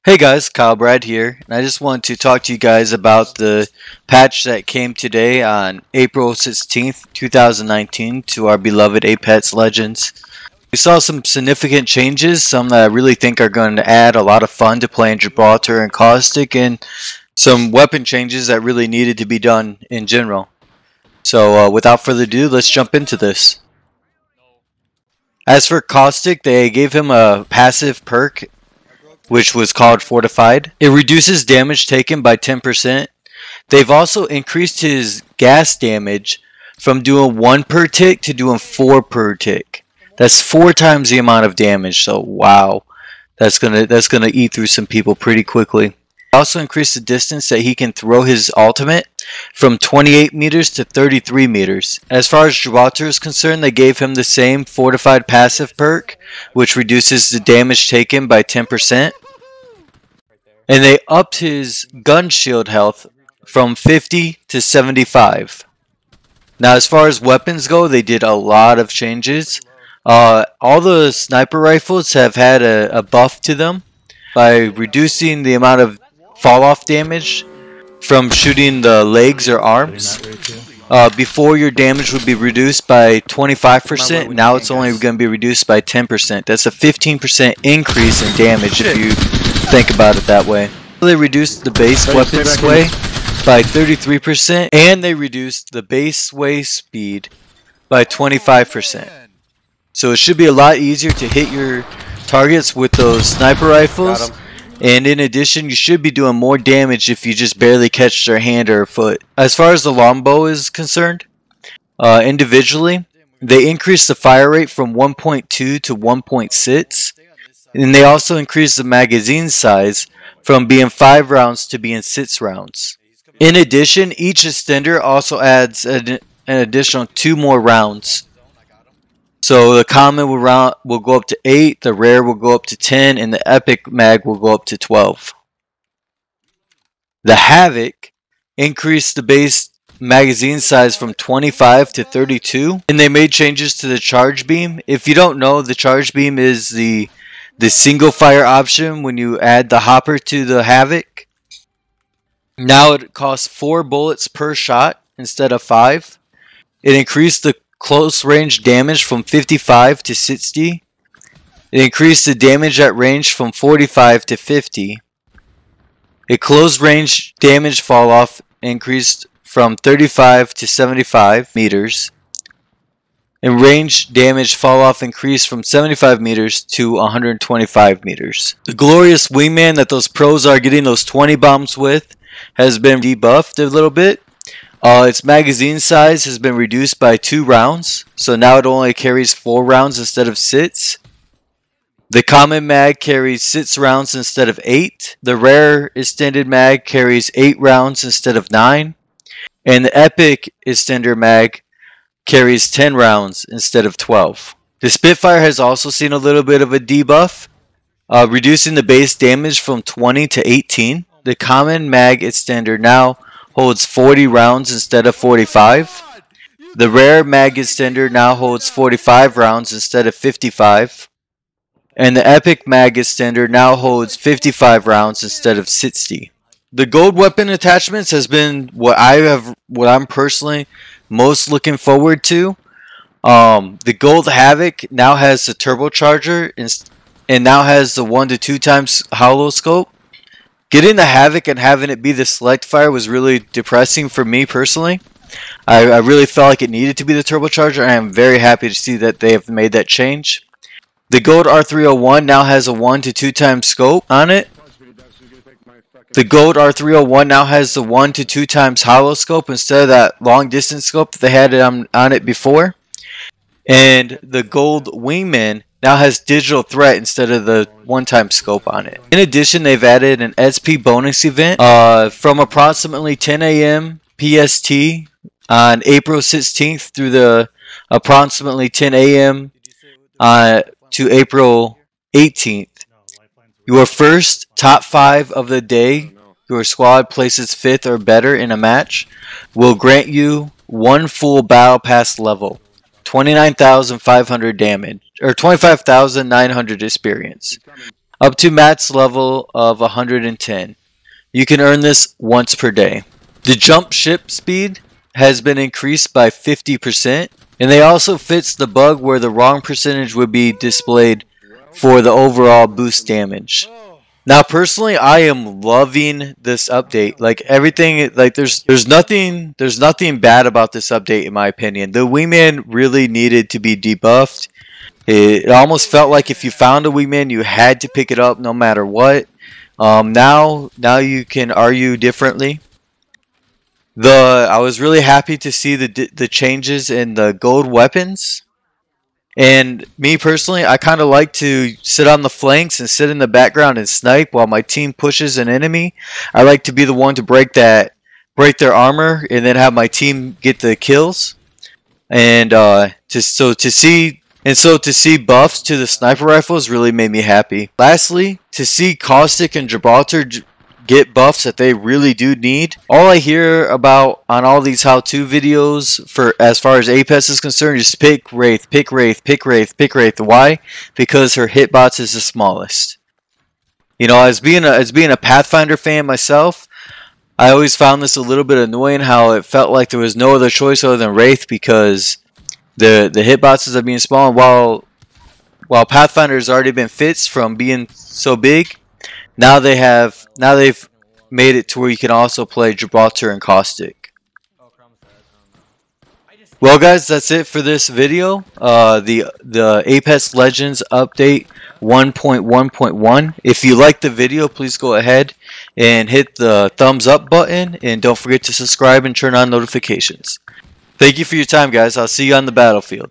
Hey guys, Kyle Brad here, and I just want to talk to you guys about the patch that came today on April 16th, 2019 to our beloved Apex Legends. We saw some significant changes, some that I really think are going to add a lot of fun to playing Gibraltar and Caustic, and some weapon changes that really needed to be done in general. So without further ado, let's jump into this. As for Caustic, they gave him a passive perk which was called Fortified. It reduces damage taken by 10%. They've also increased his gas damage from doing 1 per tick to doing 4 per tick. That's 4 times the amount of damage, so wow. That's gonna eat through some people pretty quickly. Also increased the distance that he can throw his ultimate from 28 meters to 33 meters. As far as Gibraltar is concerned, they gave him the same Fortified passive perk, which reduces the damage taken by 10%. And they upped his gun shield health from 50 to 75. Now as far as weapons go, they did a lot of changes. All the sniper rifles have had a buff to them by reducing the amount of fall-off damage from shooting the legs or arms. Before, your damage would be reduced by 25%. Now it's only going to be reduced by 10%. That's a 15% increase in damage if you think about it that way. They reduced the base weapon sway by 33%, and they reduced the base sway speed by 25%. So it should be a lot easier to hit your targets with those sniper rifles. And in addition, you should be doing more damage if you just barely catch their hand or foot. As far as the longbow is concerned, individually, they increased the fire rate from 1.2 to 1.6. And they also increased the magazine size from being 5 rounds to being 6 rounds. In addition, each extender also adds an additional 2 more rounds. So the common will go up to 8, the rare will go up to 10, and the epic mag will go up to 12. The Havoc increased the base magazine size from 25 to 32, and they made changes to the charge beam. If you don't know, the charge beam is the single fire option when you add the hopper to the Havoc. Now it costs 4 bullets per shot instead of 5. It increased the close range damage from 55 to 60. It increased the damage at range from 45 to 50. A close range damage fall off increased from 35 to 75 meters. And range damage fall off increased from 75 meters to 125 meters. The glorious wingman that those pros are getting those 20 bombs with has been debuffed a little bit. Its magazine size has been reduced by 2 rounds, so now it only carries 4 rounds instead of 6. The common mag carries 6 rounds instead of 8. The rare extended mag carries 8 rounds instead of 9. And the epic extender mag carries 10 rounds instead of 12. The Spitfire has also seen a little bit of a debuff, reducing the base damage from 20 to 18. The common mag extender now holds 40 rounds instead of 45. The rare mag extender now holds 45 rounds instead of 55. And the epic mag extender now holds 55 rounds instead of 60. The gold weapon attachments has been what I'm personally most looking forward to. The gold Havoc now has the turbocharger and now has the 1 to 2 times hollow scope. Getting the Havoc and having it be the select fire was really depressing for me personally. I really felt like it needed to be the turbocharger, and I am very happy to see that they have made that change. The gold R301 now has a 1 to 2 times scope on it. The gold R301 now has the 1 to 2 times hollow scope instead of that long distance scope that they had on it before. And the gold wingman now has digital threat instead of the 1-time scope on it. In addition, they've added an SP bonus event from approximately 10 a.m. PST on April 16th through the approximately 10 a.m. To April 18th. Your first top 5 of the day, your squad places 5th or better in a match, will grant you 1 full battle pass level. 29,500 damage, or 25,900 experience. up to max level of 110. You can earn this once per day. The jump ship speed has been increased by 50%, and they also fix the bug where the wrong percentage would be displayed for the overall boost damage. Now personally, I am loving this update. Like everything, like there's nothing bad about this update in my opinion. The wingman really needed to be debuffed. It almost felt like if you found a wingman, you had to pick it up no matter what. Now you can argue differently. I was really happy to see the changes in the gold weapons. And me personally, I kind of like to sit on the flanks and sit in the background and snipe while my team pushes an enemy. I like to be the one to break their armor and then have my team get the kills. And to see buffs to the sniper rifles really made me happy. Lastly, to see Caustic and Gibraltar get buffs that they really do need. All I hear about on all these how-to videos for as far as Apex is concerned is pick Wraith, pick Wraith, pick Wraith, pick Wraith. Why? Because her hitbox is the smallest. You know, as being a Pathfinder fan myself, I always found this a little bit annoying how it felt like there was no other choice other than Wraith because the hitboxes are being small. And while Pathfinder has already been fixed from being so big, now they've made it to where you can also play Gibraltar and Caustic. Well guys, that's it for this video. The Apex Legends update 1.1.1. If you liked the video, please go ahead and hit the thumbs up button and don't forget to subscribe and turn on notifications. Thank you for your time guys. I'll see you on the battlefield.